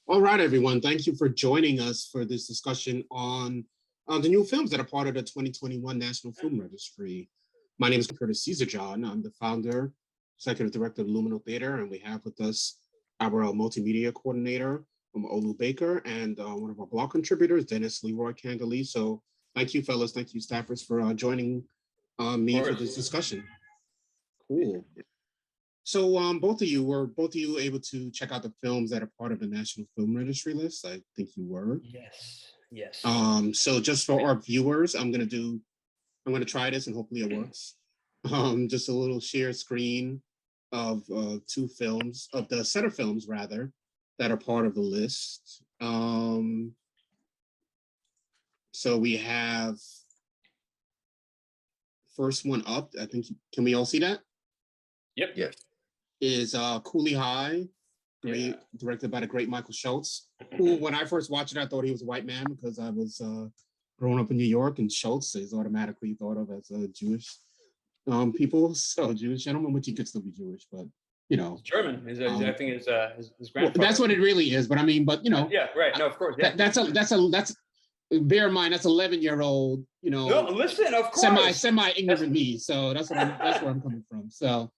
All right, everyone. Thank you for joining us for this discussion on the new films that are part of the 2021 National Film Registry. My name is Curtis Caesar John. I'm the founder, executive director of Luminal Theater, and we have with us our multimedia coordinator, Olu Baker, and one of our blog contributors, Dennis Leroy Kangalee. So thank you, fellas. Thank you, staffers, for joining me for this discussion. Cool. So both of you able to check out the films that are part of the National Film Registry list? I think you were. Yes. So just for our viewers, I'm gonna try this and hopefully it works. Just a little share screen of two films, of the set of films rather, that are part of the list. So we have first one up. I think, can we all see that? Yep. Yes. Is Coolie High, directed by the great Michael Schultz, who, when I first watched it, I thought he was a white man because I was growing up in New York, and Schultz is automatically thought of as a Jewish people, so Jewish gentleman, which he could still be Jewish, but you know, German. I think his grandfather. Well, that's what it really is, but I mean, but you know, yeah, right. No, of course. Yeah. That's bear in mind that's 11-year-old, you know. No, listen, of course. Semi ignorant me, so that's where I'm coming from. So,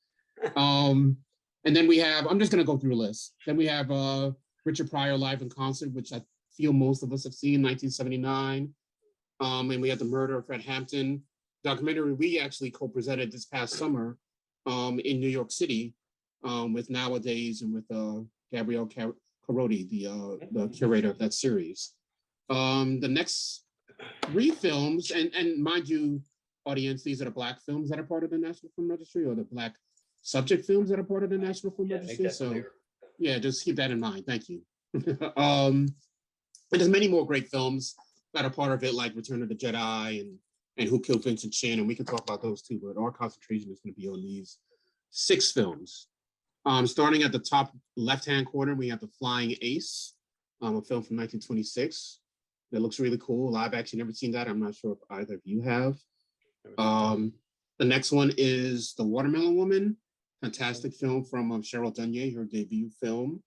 and then we have, I'm just going to go through a list. Then we have Richard Pryor live in concert, which I feel most of us have seen, 1979. And we have The Murder of Fred Hampton, documentary we actually co-presented this past summer in New York City with Nowadays and with Gabrielle Carodi, the curator of that series. The next three films, and mind you, audience, these are the Black films that are part of the National Film Registry, or the Black subject films that are part of the National Film Registry. So clear. Yeah, just keep that in mind. Thank you. And there's many more great films that are part of it, like Return of the Jedi and Who Killed Vincent Chin, and we can talk about those too, but our concentration is going to be on these 6 films. Starting at the top left-hand corner, we have The Flying Ace, a film from 1926. That looks really cool. I've actually never seen that. I'm not sure if either of you have. The next one is The Watermelon Woman, fantastic film from Cheryl Dunye, her debut film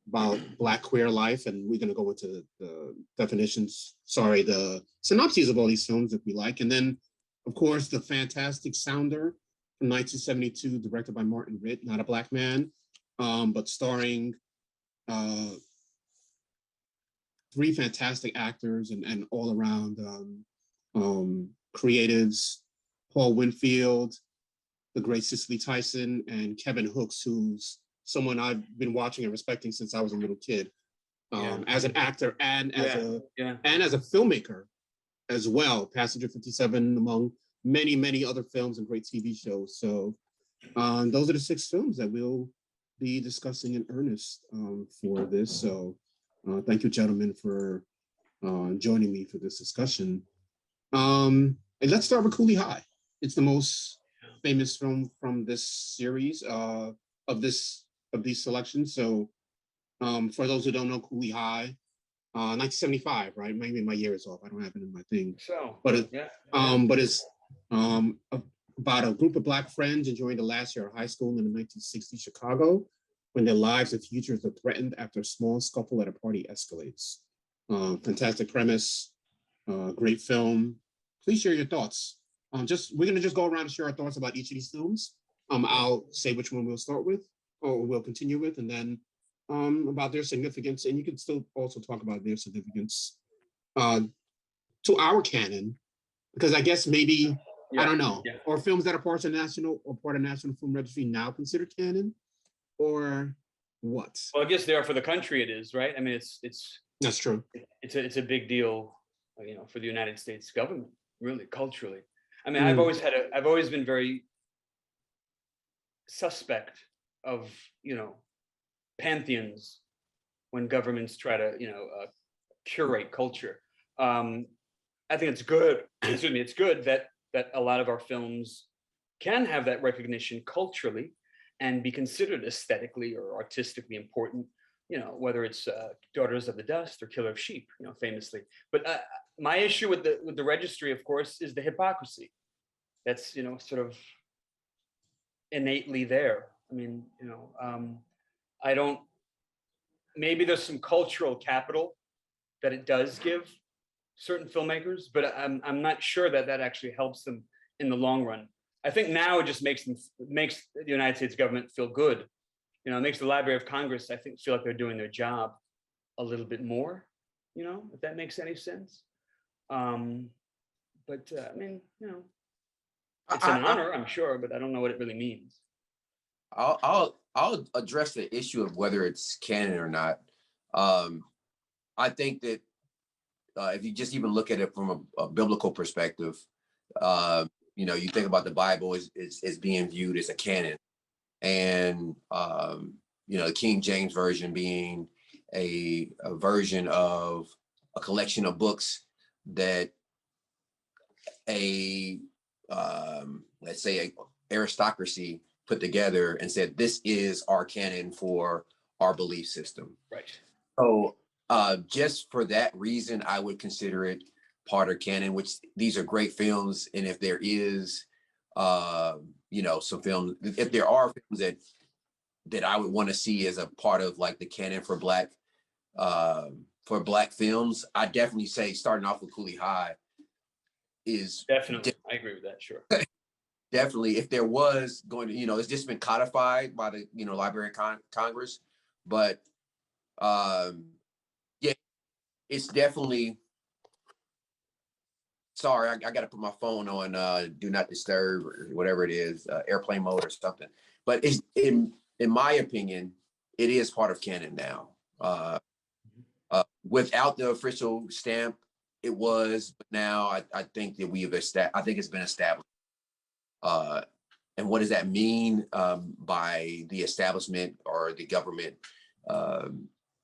about Black queer life. And we're going to go into the the synopses of all these films if we like. And then, of course, The Fantastic Sounder from 1972, directed by Martin Ritt, not a Black man, but starring 3 fantastic actors and all around creatives, Paul Winfield, the great Cicely Tyson, and Kevin Hooks, who's someone I've been watching and respecting since I was a little kid, as an actor and as a filmmaker as well. Passenger 57, among many, many other films and great TV shows. So those are the 6 films that we'll be discussing in earnest for this. So thank you, gentlemen, for joining me for this discussion. And let's start with Coolie High. It's the most famous film from this series of these selections. So for those who don't know, Coolie High, 1975, right? Maybe my year is off. I don't have it in my thing. So, but it's about a group of Black friends enjoying the last year of high school in the 1960s Chicago, when their lives and futures are threatened after a small scuffle at a party escalates. Fantastic premise, great film. Please share your thoughts. We're gonna just go around and share our thoughts about each of these films. I'll say which one we'll start with, or we'll continue with, and then about their significance. And you can still also talk about their significance to our canon, because I guess maybe, I don't know, or films that are part of National Film Registry now considered canon, or what? Well, I guess they are for the country. It is, right? I mean, it's that's true. It's a big deal, you know, for the United States government, really, culturally. I mean, I've always been very suspect of, you know, pantheons when governments try to, you know, curate culture. I think it's good. Excuse me. It's good that a lot of our films can have that recognition culturally and be considered aesthetically or artistically important. You know, whether it's Daughters of the Dust or Killer of Sheep, you know, famously. But my issue with the registry, of course, is the hypocrisy. That's, you know, sort of innately there. I mean, you know, I don't maybe there's some cultural capital that it does give certain filmmakers, but I'm not sure that that actually helps them in the long run. I think now it just makes the United States government feel good. You know, it makes the Library of Congress, I think, feel like they're doing their job a little bit more, you know, if that makes any sense. But I mean, you know, it's an honor, I'm sure, but I don't know what it really means. I'll address the issue of whether it's canon or not. I think that if you just even look at it from a biblical perspective, you know, you think about the Bible as being viewed as a canon, and you know, the King James version being a version of a collection of books that let's say a aristocracy put together and said, this is our canon for our belief system. Right. So just for that reason, I would consider it part of canon, which these are great films. And if there is, you know, some films, if there are films that I would want to see as a part of like the canon for Black films, I definitely say starting off with Coolie High is definitely, I agree with that, sure. Definitely, if there was going to, you know, it's just been codified by the, you know, Library of Congress, but yeah, it's definitely, sorry, I got to put my phone on do not disturb or whatever it is, airplane mode or something. But it's in my opinion, it is part of canon now. Without the official stamp, it was, but now I think that I think it's been established. And what does that mean by the establishment or the government,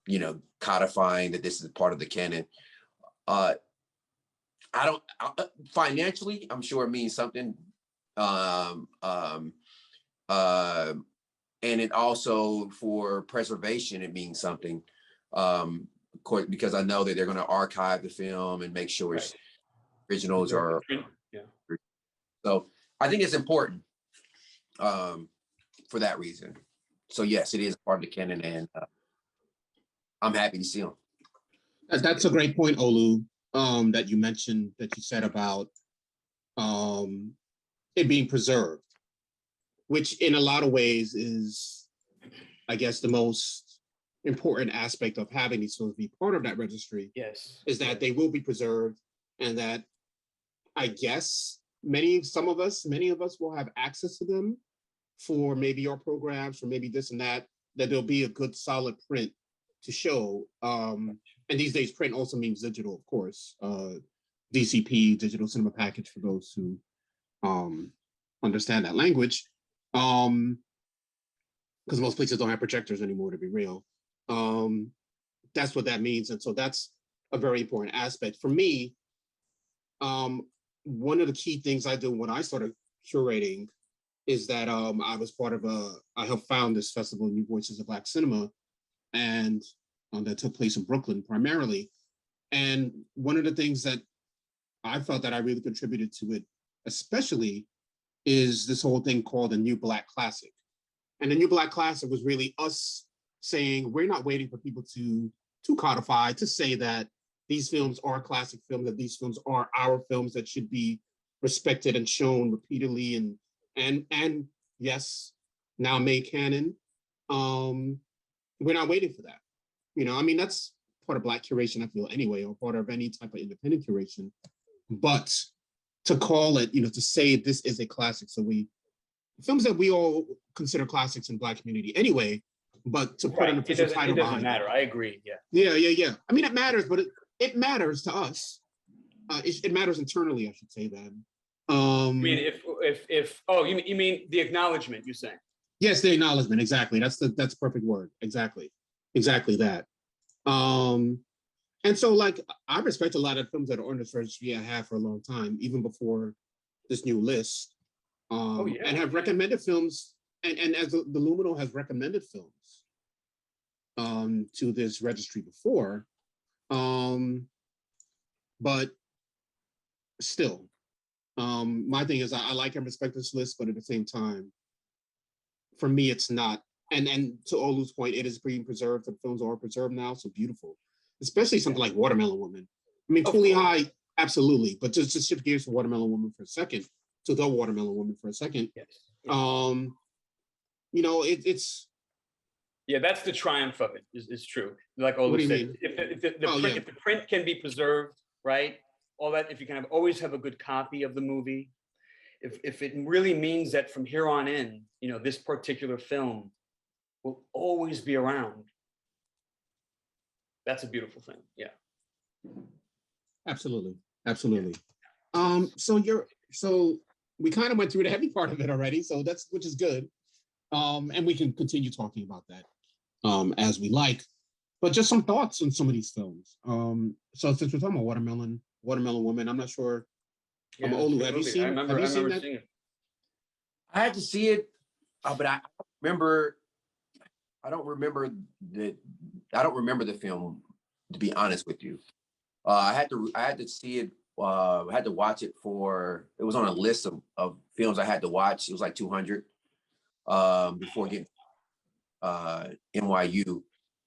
you know, codifying that this is part of the canon? Financially, I'm sure it means something. And it also for preservation, it means something. Of course, because I know that they're going to archive the film and make sure its originals are. Yeah. So I think it's important for that reason. So yes, it is part of the canon, and I'm happy to see them. That's a great point, Olu, that you mentioned, that you said about it being preserved, which in a lot of ways is, I guess, the most important aspect of having these films be part of that registry. Yes. Is that they will be preserved, and that I guess many of us will have access to them for maybe our programs or maybe this and that there'll be a good solid print to show. And these days print also means digital, of course. DCP, digital cinema package, for those who understand that language. Because most places don't have projectors anymore, to be real. That's what that means. And so that's a very important aspect. For me, one of the key things I do when I started curating is that I was part of I helped found this festival, New Voices of Black Cinema, and that took place in Brooklyn primarily. And one of the things that I felt that I really contributed to it, especially, is this whole thing called the New Black Classic. And the New Black Classic was really us saying, we're not waiting for people to codify, to say that these films are classic films, that these films are our films that should be respected and shown repeatedly and yes, now made canon. We're not waiting for that. You know, I mean, that's part of Black curation, I feel, anyway, or part of any type of independent curation. But to call it, you know, to say this is a classic, so films that we all consider classics in Black community anyway, but to put an official title behind it. It doesn't matter, I agree, yeah. Yeah. I mean, it matters, but it matters to us. It matters internally, I should say that. I mean, if oh, you mean the acknowledgement, you're saying? Yes, the acknowledgement, exactly. That's the perfect word. Exactly that. And so, like, I respect a lot of films that are on this registry. I have for a long time, even before this new list. And have recommended films, and as the Luminal has recommended films to this registry before. But still, my thing is I like and respect this list, but at the same time, for me, it's not and to Olu's point, it is being preserved. The films are preserved now, so beautiful. Especially something like Watermelon Woman. I mean, Of Coolie course. High, absolutely. But just to shift gears to Watermelon Woman for a second, to the Watermelon Woman for a second. Yes. You know, it's Yeah, that's the triumph of it. Is true. Like what Olu do you said, mean? if the Oh, print, yeah. if the print can be preserved, right? All that, if you can always have a good copy of the movie, if it really means that from here on in, this particular film will always be around, that's a beautiful thing. Yeah. Absolutely. Absolutely. So we kind of went through the heavy part of it already, so which is good. And we can continue talking about that as we like. But just some thoughts on some of these films. So since we're talking about Watermelon Woman, I'm not sure. Yeah, it's a Olu, good have you movie. seen? I remember that? seeing it. I had to see it, but I remember. I don't remember the. I don't remember the film, to be honest with you. I had to see it. I had to watch it it was on a list of films I had to watch. It was like 200 before getting NYU,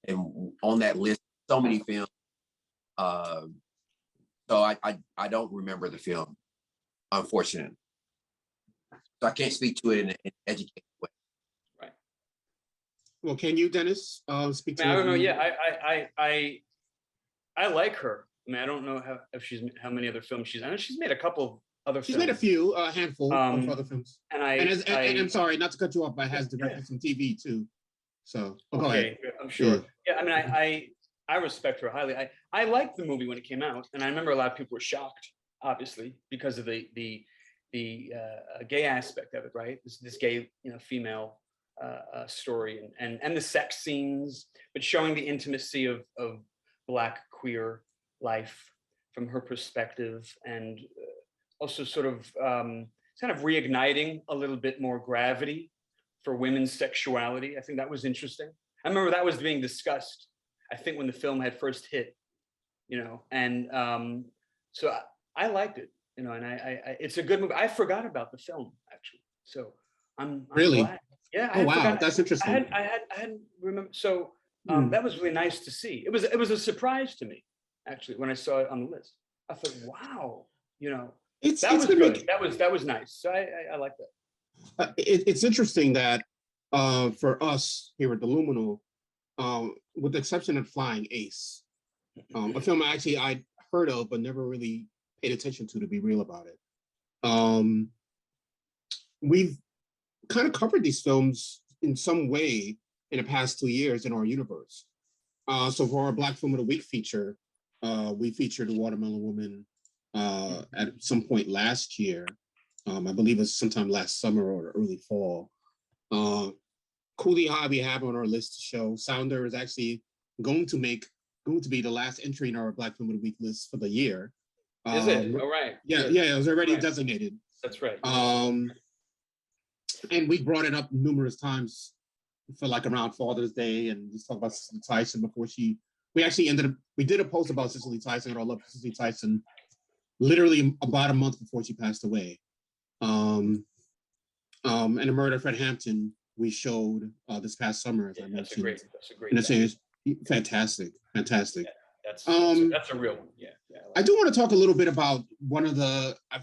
and on that list, so many films. So I don't remember the film, unfortunately. So I can't speak to it in an educated way. Right. Well, can you, Dennis, speak to I it? don't know. Yeah, I like her. I mean, I don't know how many other films she's. I know she's made a couple of other She's films. made a few, a handful of other films. And And I'm sorry, not to cut you off, but has directed some TV too. So go ahead. I'm sure. Yeah, I mean, I respect her highly. I liked the movie when it came out, and I remember a lot of people were shocked, obviously, because of the gay aspect of it, right? This gay, female story and the sex scenes, but showing the intimacy of Black queer life from her perspective, and also sort of kind of reigniting a little bit more gravity for women's sexuality. I think that was interesting. I remember that was being discussed, I think, when the film had first hit, and so I liked it, and I it's a good movie. I forgot about the film, actually, so I'm Really? glad. Yeah. Oh wow, that's interesting. I hadn't remember. So that was really nice to see. It was a surprise to me, actually, when I saw it on the list. I thought, wow, that was good. That was nice. So I like that. It's interesting that for us here at the Luminal, with the exception of Flying Ace, a film I heard of but never really paid attention to be real about it. We've kind of covered these films in some way in the past 2 years in our universe. So for our Black Film of the Week feature, we featured Watermelon Woman at some point last year. I believe it was sometime last summer or early fall. Coolie High we have on our list to show. Sounder is actually going to be the last entry in our Black Film of the Week list for the year. Is it? All right. Yeah, it was already designated. That's right. And we brought it up numerous times for like around Father's Day, and just talk about Cicely Tyson before we did a post about Cicely Tyson and our love for Cicely Tyson literally about a month before she passed away. And The Murder of Fred Hampton we showed this past summer, as I mentioned. That's a great. In a series, fantastic. Yeah, that's a real one. Yeah. I do want to talk a little bit about one of the, I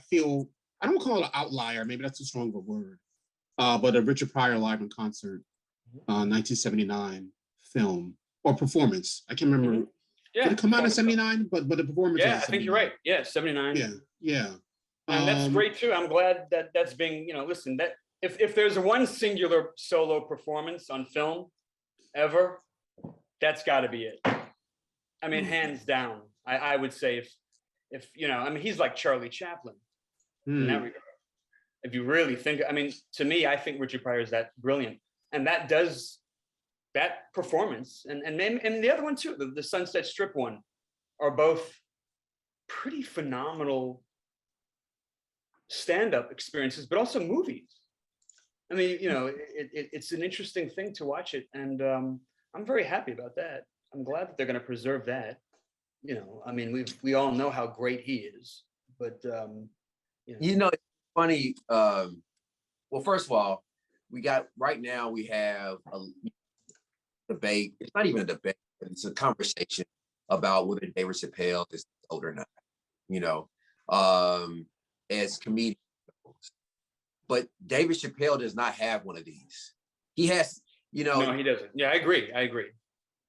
don't call it an outlier, maybe that's too strong of a word, but a Richard Pryor live in concert, 1979 film or performance. I can't remember. Yeah. Did it come out in 79? But the performance. Yeah, I think you're right. Yeah, 79. Yeah. And that's great too. I'm glad that's being, listen, that if there's one singular solo performance on film ever, that's got to be it. I mean, hands down. I would say if he's like Charlie Chaplin in that regard. If you really think, to me, I think Richard Pryor is that brilliant, and that performance and the other one too, the Sunset Strip one, are both pretty phenomenal stand-up experiences, but also movies. I mean, it's an interesting thing to watch it, and I'm very happy about that. I'm glad that they're going to preserve that. We all know how great he is, but it's funny. Well, first of all, right now we have a debate. It's not even a debate, but it's a conversation about whether David Chappelle is old or not, you know, as comedian. But David Chappelle does not have one of these. He has, you know. No, he doesn't. Yeah, I agree.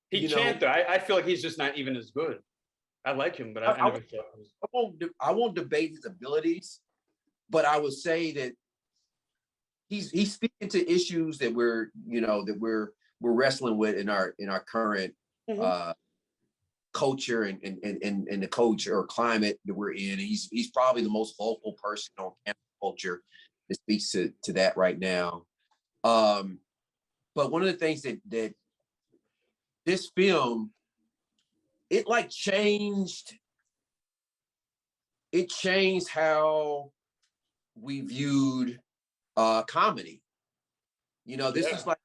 He can't though. I feel like he's just not even as good. I like him, but I never thought. I won't debate his abilities, but I would say that he's speaking to issues that we're wrestling with in our current culture and the culture or climate that we're in. And he's probably the most vocal person on cancel culture that speaks to that right now. But one of the things that this film, it changed how we viewed comedy. You know, this is like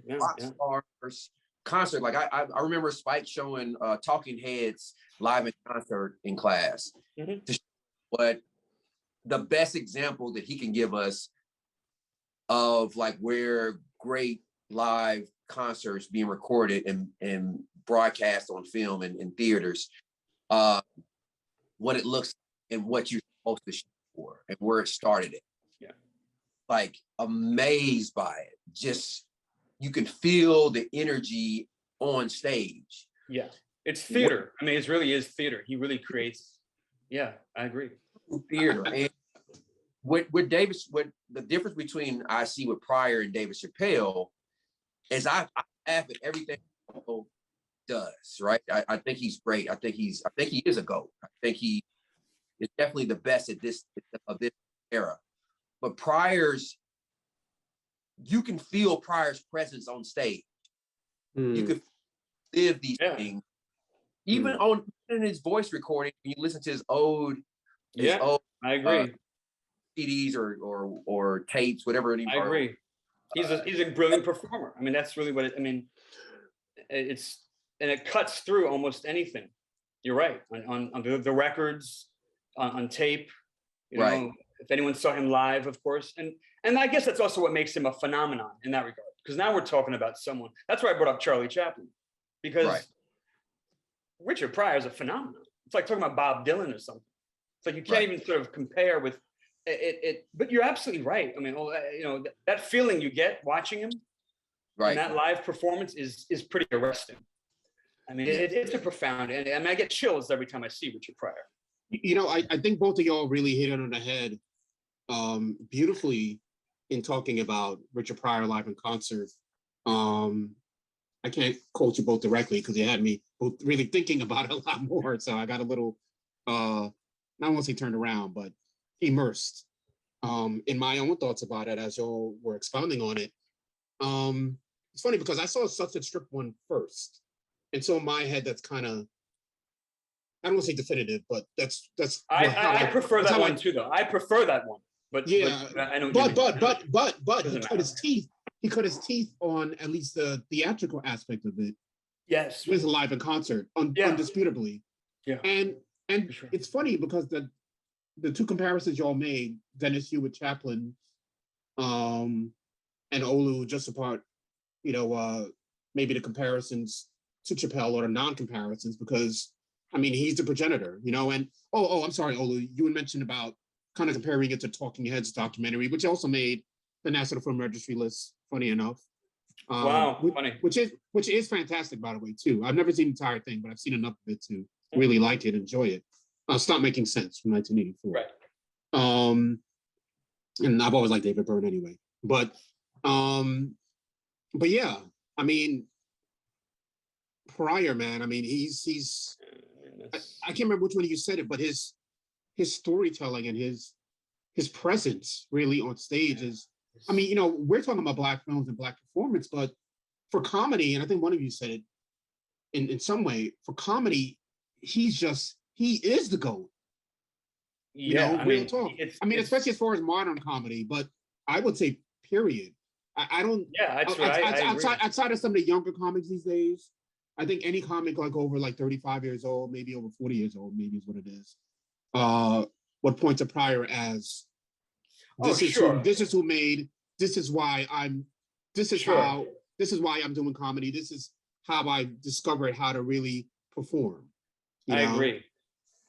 rock stars concert. Like I remember Spike showing Talking Heads live in concert in class to show what the best example that he can give us of like where great live concerts being recorded and broadcast on film and in theaters, what it looks like and what you're supposed to shoot for and where it started it. Yeah. Like amazed by it. Just you can feel the energy on stage. Yeah. It's theater. I mean, it really is theater. He really creates. Yeah, I agree. Theater. And what the difference between I see with Pryor and David Chappelle is I laugh at everything Chappelle does, right? I think he's great. I think he is a GOAT. I think he is definitely the best at this era. But you can feel Pryor's presence on stage. You can live these things. Even in his voice recording, when you listen to his old I agree. CDs or tapes, whatever it is. I agree. He's a brilliant performer. I mean, that's really what it cuts through almost anything. You're right. On the records, on tape, you know, if anyone saw him live, of course. And I guess that's also what makes him a phenomenon in that regard. Because now we're talking about someone. That's why I brought up Charlie Chaplin. Because Richard Pryor is a phenomenon. It's like talking about Bob Dylan or something. It's like you can't even sort of compare with it. But you're absolutely right. I mean, you know, that feeling you get watching him, and that live performance is pretty arresting. I mean, it's a profound, and I mean, I get chills every time I see Richard Pryor. You know, I think both of y'all really hit it on the head beautifully in talking about Richard Pryor live in concert. I can't quote you both directly because you had me both really thinking about it a lot more. So I got a little, not want to say turned around, but immersed in my own thoughts about it as y'all were expounding on it. It's funny because I saw Sunset Strip one first. And so in my head, that's kind of, I don't want to say definitive, but that's. I prefer that one too, though. I prefer that one, but yeah, but I know. But he cut his teeth on at least the theatrical aspect of it. Yes, with live in concert, undisputably. Yeah, and it's funny because the two comparisons y'all made, Dennis Hewitt Chaplin, and Olu, just apart, you know, maybe the comparisons to Chappelle or the non-comparisons because. I mean, he's the progenitor, you know, and I'm sorry, Olu, you had mentioned about kind of comparing it to Talking Heads documentary, which also made the National Film Registry list, funny enough. Wow, funny. Which is fantastic, by the way, too. I've never seen the entire thing, but I've seen enough of it to really like it, enjoy it. Stop Making Sense from 1984. Right. And I've always liked David Byrne anyway. But yeah, I mean, Pryor, man, I mean, he's I can't remember which one you said it, but his storytelling and his presence really on stage is, I mean, you know, we're talking about Black films and Black performance, but for comedy, and I think one of you said it in some way, for comedy, he is the GOAT. You know, real talk. I mean, especially as far as modern comedy, but I would say period. I don't. Yeah, that's right. Outside of some of the younger comics these days, I think any comic like over like 35 years old, maybe over 40 years old, maybe is what it is. What points to Pryor as this is who made this is why this is Sure. why I'm doing comedy. This is how I discovered how to really perform. I agree.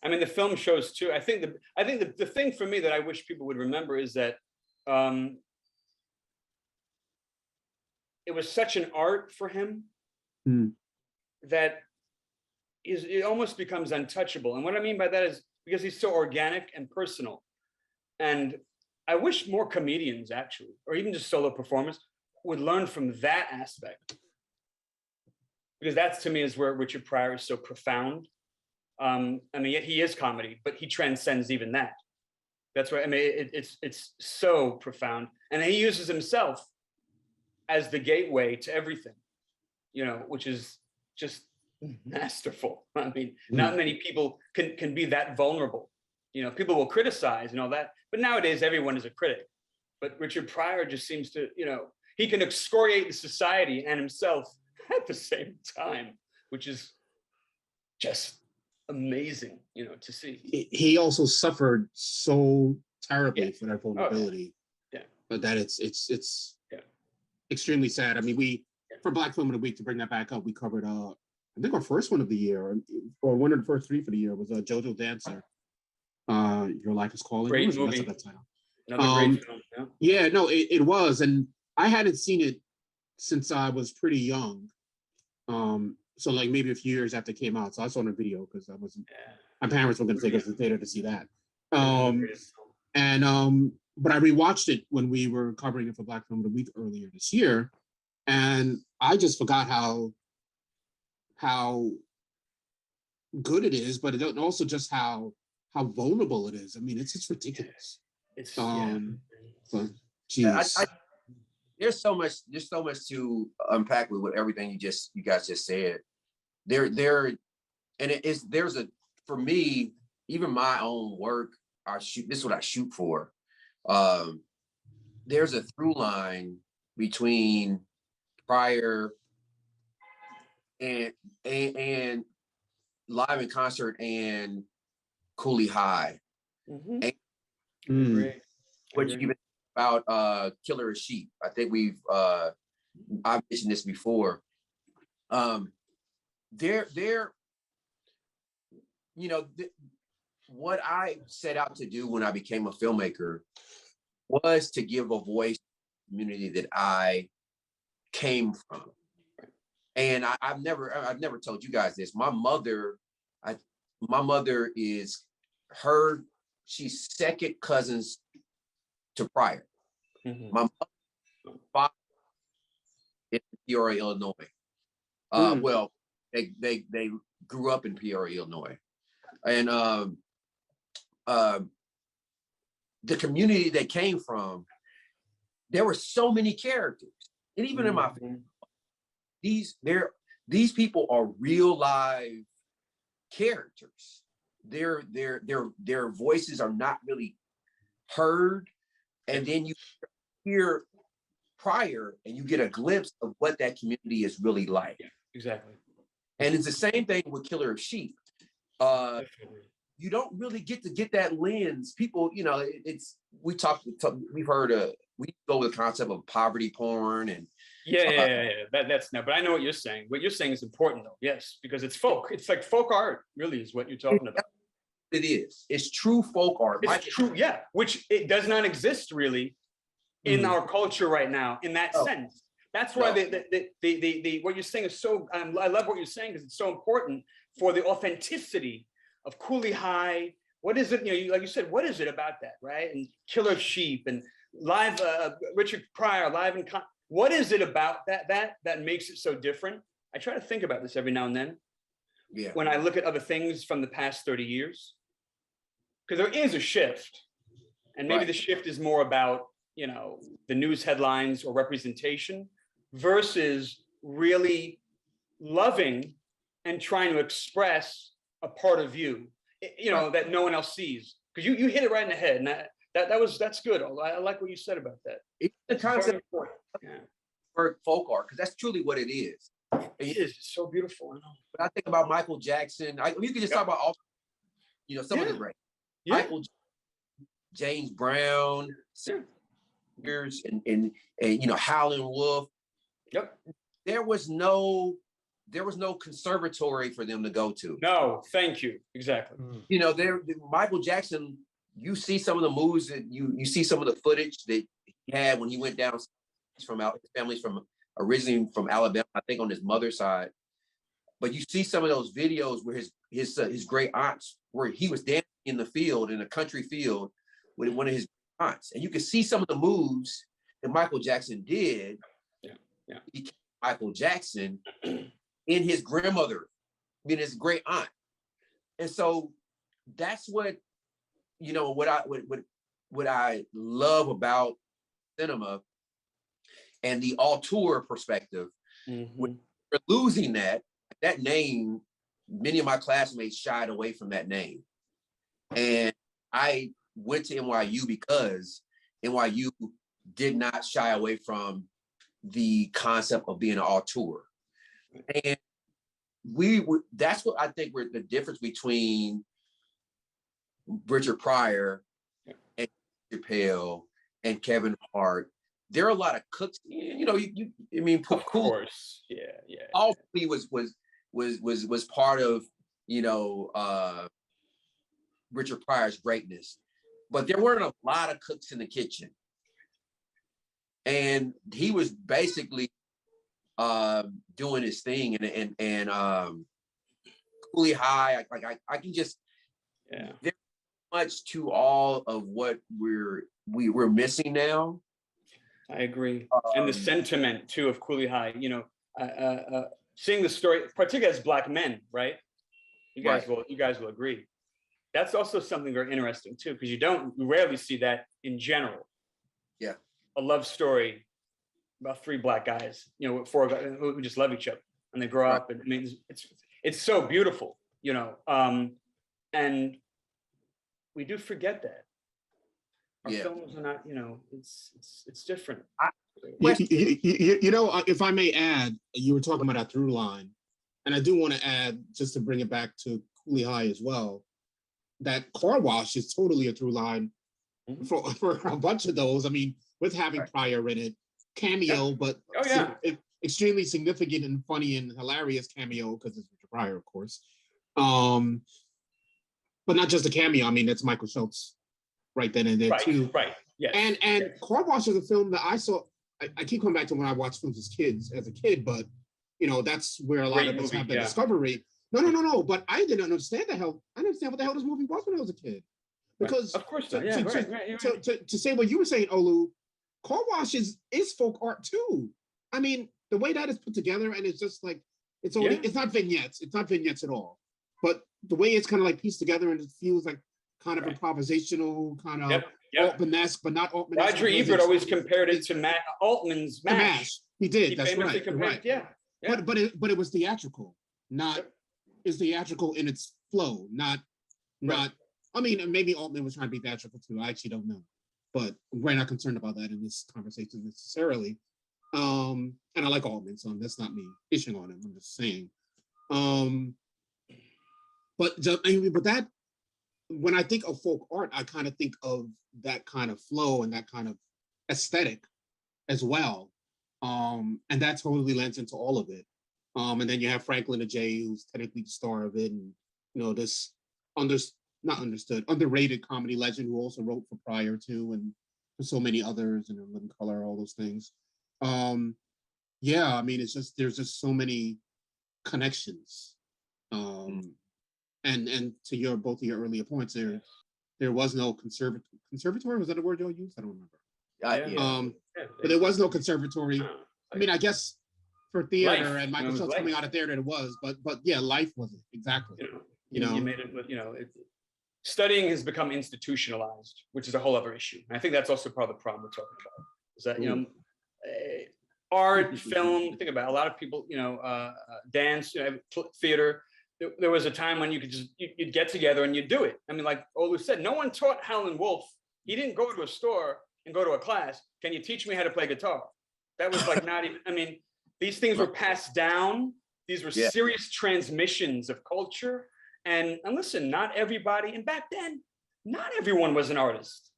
I mean, the film shows too. I think the thing for me that I wish people would remember is that it was such an art for him that it almost becomes untouchable. And what I mean by that is because he's so organic and personal. And I wish more comedians actually, or even just solo performers, would learn from that aspect. Because that's to me is where Richard Pryor is so profound. I mean, yet he is comedy, but he transcends even that. That's why, I mean, it's so profound. And he uses himself as the gateway to everything, you know, which is just masterful. I mean, not many people can be that vulnerable. You know, people will criticize and all that, but nowadays everyone is a critic. But Richard Pryor just seems to, you know, he can excoriate the society and himself at the same time, which is just amazing, you know, to see. He also suffered so terribly for that vulnerability. Yeah. But that it's extremely sad. I mean, for Black Film of the Week, to bring that back up, we covered I think our first one of the year, or one of the first three for the year, was JoJo Dancer. Your Life is Calling. Great movie. That title. Another great film. Yeah, no, it was, and I hadn't seen it since I was pretty young. So like maybe a few years after it came out. So I saw it on video because I wasn't. My parents were going to take us to the theater to see that. But I rewatched it when we were covering it for Black Film of the Week earlier this year, and I just forgot how good it is, but it also just how vulnerable it is. I mean, it's just ridiculous. It's but geez. There's so much to unpack with everything you guys just said. There's for me, even my own work, this is what I shoot for. There's a through line between Pryor and live in concert and Coolie High. Great. What you even about Killer of Sheep. I think I've mentioned this before. What I set out to do when I became a filmmaker was to give a voice to the community that I came from. And I've never told you guys this. My mother is she's second cousins to Pryor. My father is in Peoria, Illinois. Well, they grew up in Peoria, Illinois, and the community they came from, there were so many characters, and even in my family, these people are real live characters. Their voices are not really heard. And then you hear Pryor and you get a glimpse of what that community is really like. Yeah, exactly. And it's the same thing with Killer of Sheep. You don't really get to get that lens. People, you know, we go with the concept of poverty porn and That's no, but I know what you're saying. What you're saying is important though. Yes, because it's folk. It's like folk art, really, is what you're talking about. It is. It's true folk art. It's true, yeah. Which it does not exist really in our culture right now in that sense. That's why the what you're saying is so. I love what you're saying because it's so important for the authenticity of Coolie High. What is it? You know, like you said, what is it about that, right? And Killer of Sheep and live Richard Pryor live in. What is it about that makes it so different? I try to think about this every now and then. Yeah. When I look at other things from the past 30 years. Because there is a shift. And maybe the shift is more about, you know, the news headlines or representation versus really loving and trying to express a part of you, you know, that no one else sees. Because you hit it right in the head. And that's good. I like what you said about that. It's the concept for folk art, because that's truly what it is. It is. It's so beautiful. I know. But I think about Michael Jackson. You can just talk about all, you know, some of the great. Michael, James Brown, years and you know, Howlin' Wolf. Yep. There was no conservatory for them to go to. No, thank you. Exactly. You know, Michael Jackson, you see some of the moves that you see some of the footage that he had when he went down from out, his family's from originally from Alabama, I think on his mother's side. But you see some of those videos where his great aunts, where he was dancing in the field, in a country field with one of his aunts. And you can see some of the moves that Michael Jackson did. Yeah. He became Michael Jackson in his grandmother, in his great aunt. And so that's what, you know, what I love about cinema and the auteur perspective. We're losing that name. Many of my classmates shied away from that name. And I went to NYU because NYU did not shy away from the concept of being an auteur. And that's what I think we're the difference between Richard Pryor and Chappelle and Kevin Hart. There are a lot of cooks, you know, I mean, of course. Yeah. All he was part of, you know, Richard Pryor's greatness. But there weren't a lot of cooks in the kitchen. And he was basically doing his thing and Coolie High. I can just, there's much to all of what we're missing now. I agree. And the sentiment too of Coolie High, you know, seeing the story, particularly as Black men, right? You guys will agree. That's also something very interesting too, because you rarely see that in general. Yeah. A love story about 3 Black guys, you know, with 4 guys who just love each other and they grow up. And I mean, it's so beautiful, you know, and we do forget that. Our films are not, you know, it's different. You know, if I may add, you were talking about that through line, and I do want to add, just to bring it back to Coolie High as well, that Cardwash is totally a through line for a bunch of those. I mean, with having Pryor in it, cameo, but extremely significant and funny and hilarious cameo because it's Richard Pryor, of course. But not just a cameo. I mean, that's Michael Schultz right then and there too. Right. Yes. And Cardwash is a film that I saw. I keep coming back to when I watched films as a kid, but you know, that's where a lot of us have the discovery. No. But I didn't understand the hell. I didn't understand what the hell this movie was when I was a kid. Because of course, to say what you were saying, Olu, Cardwash is folk art too. I mean, the way that is put together, and it's just like it's not vignettes. It's not vignettes at all. But the way it's kind of like pieced together, and it feels like kind of improvisational, kind of Altman-esque, but not Altman-esque. Roger Ebert always compared it to Altman's MASH. He did. That's right. Right. Yeah. But it was theatrical, not is theatrical in its flow, not. I mean, maybe Altman was trying to be theatrical too. I actually don't know, but we're not concerned about that in this conversation necessarily. And I like Altman, so that's not me fishing on him. I'm just saying. But that, when I think of folk art, I kind of think of that kind of flow and that kind of aesthetic as well. And that totally lends into all of it. And then you have Franklin J, who's technically the star of it, and you know, this underrated comedy legend who also wrote for Pryor too, and for so many others, and Living Color, all those things. I mean, there's just so many connections. And to both of your earlier points, there was no conservatory. Was that a word y'all used? I don't remember. But there was no conservatory. I mean, I guess for theater life. And Michael Schultz coming out of theater, it was. But yeah, life wasn't exactly. You made it. You know, studying has become institutionalized, which is a whole other issue. And I think that's also part of the problem we're talking about. Is that you know, art, film. Think about it, a lot of people. You know, dance, theater. There was a time when you'd get together and you'd do it. I mean, like Olu said, no one taught Howlin' Wolf. He didn't go to a store and go to a class. Can you teach me how to play guitar? That was like not even, I mean, these things were passed down. These were serious transmissions of culture. And listen, not everybody, and back then, not everyone was an artist.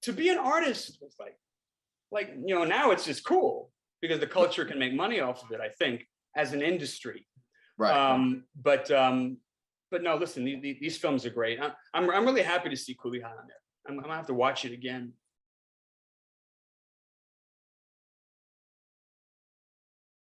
To be an artist was like like, now it's just cool because the culture can make money off of it, I think, as an industry. Right. But no, listen, these films are great. I'm really happy to see Coolie High on there. I'm gonna have to watch it again.